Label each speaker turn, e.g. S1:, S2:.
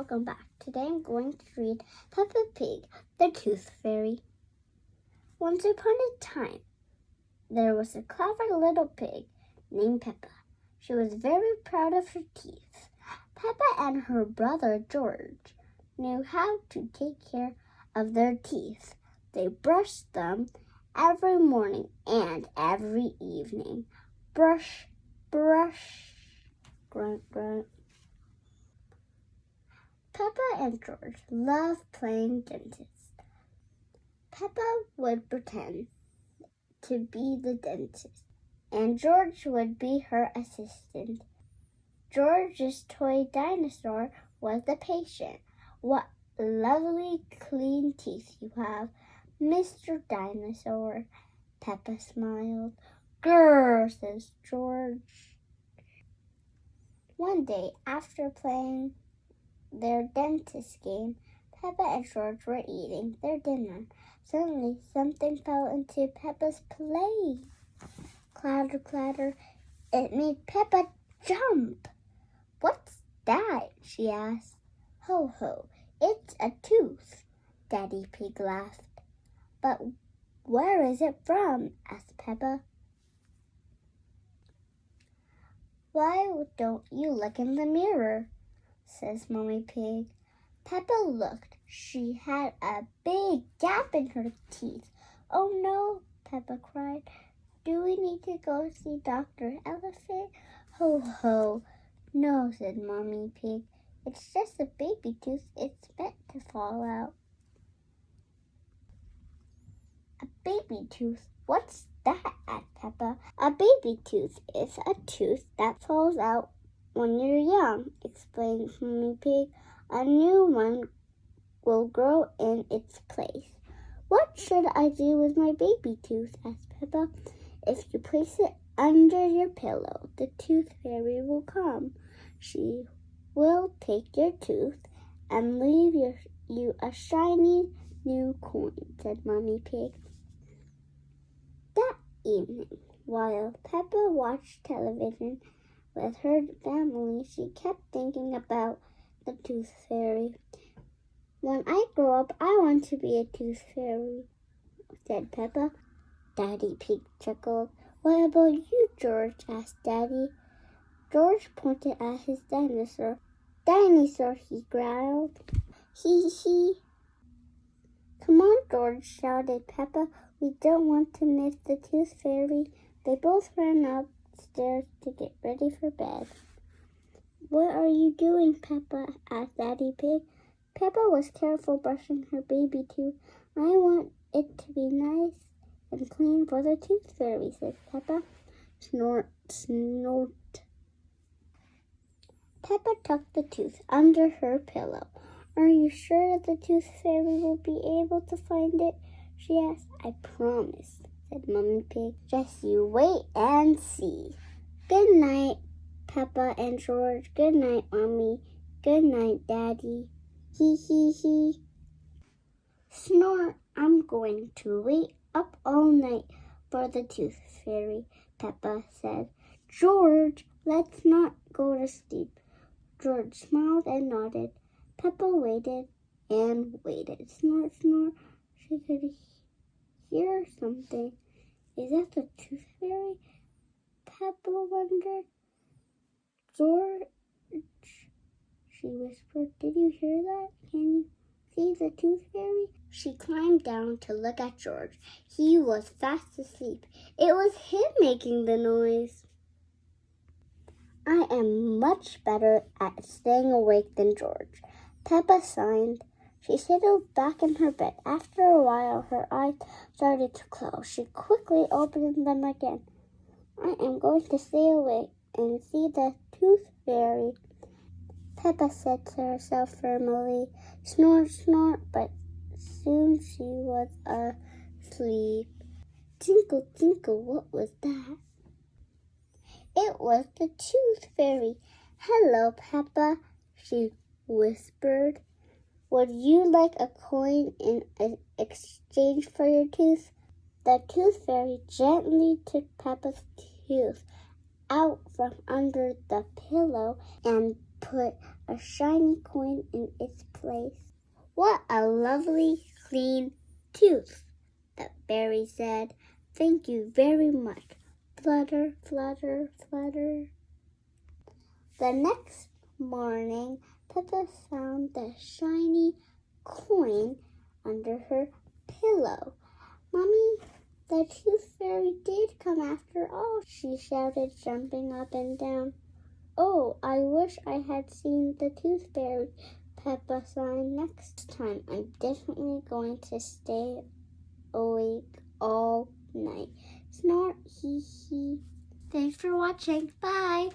S1: welcome back. Today I'm going to read Peppa Pig, the Tooth Fairy. Once upon a time, there was a clever little pig named Peppa. She was very proud of her teeth. Peppa and her brother George knew how to take care of their teeth. They brushed them every morning and every evening. Brush, brush, grunt, grunt. Peppa and George loved playing dentist. Peppa would pretend to be the dentist, and George would be her assistant. George's toy dinosaur was the patient. What lovely clean teeth you have, Mr. Dinosaur. Peppa smiled. Grrr, says George. One day, after playing their dentist game, Peppa and George were eating their dinner. Suddenly, something fell into Peppa's plate. Clatter, clatter. It made Peppa jump. What's that? She asked. Ho, ho, it's a tooth, Daddy Pig laughed. But where is it from? Asked Peppa. Why don't you look in the mirror? Says Mommy Pig. Peppa looked. She had a big gap in her teeth. Oh no, Peppa cried. Do we need to go see Dr. Elephant? Ho ho. No, said Mommy Pig. It's just a baby tooth. It's meant to fall out. A baby tooth? What's that? Asked Peppa. A baby tooth is a tooth that falls out when you're young, explained Mommy Pig. A new one will grow in its place. What should I do with my baby tooth? Asked Peppa. If you place it under your pillow, the tooth fairy will come. She will take your tooth and leave you a shiny new coin, said Mommy Pig. That evening, while Peppa watched television with her family, she kept thinking about the tooth fairy. When I grow up, I want to be a tooth fairy, said Peppa. Daddy Pig chuckled. What about you, George? Asked Daddy. George pointed at his dinosaur. Dinosaur, he growled. Hee hee. Come on, George, shouted Peppa. We don't want to miss the tooth fairy. They both ran upstairs to get ready for bed. What are you doing, Peppa? Asked Daddy Pig. Peppa was careful brushing her baby tooth. I want it to be nice and clean for the tooth fairy, said Peppa. Snort, snort. Peppa tucked the tooth under her pillow. Are you sure that the tooth fairy will be able to find it? She asked. I promise, said Mommy Pig. Just you wait and see. Good night, Peppa and George. Good night, Mommy. Good night, Daddy. Hee hee hee. Snort, I'm going to wait up all night for the tooth fairy, Peppa said. George, let's not go to sleep. George smiled and nodded. Peppa waited and waited. Snort, snort. She could hear something. Is that the tooth fairy? Peppa wondered. George, she whispered. Did you hear that? Can you see the tooth fairy? She climbed down to look at George. He was fast asleep. It was him making the noise. I am much better at staying awake than George, Peppa sighed. She settled back in her bed. After a while, her eyes started to close. She quickly opened them again. I am going to stay awake and see the tooth fairy, Peppa said to herself firmly. Snort, snort, but soon she was asleep. Tinkle, tinkle, what was that? It was the tooth fairy. Hello, Peppa, she whispered. Would you like a coin in exchange for your tooth? The tooth fairy gently took Peppa's tooth out from under the pillow and put a shiny coin in its place. What a lovely, clean tooth, the fairy said. Thank you very much. Flutter, flutter, flutter. The next morning, Peppa found the shiny coin under her pillow. Mommy, the tooth fairy did come after all, she shouted, jumping up and down. Oh, I wish I had seen the tooth fairy, Peppa sighed. Next time, I'm definitely going to stay awake all night. Snort, hee hee. Thanks for watching. Bye.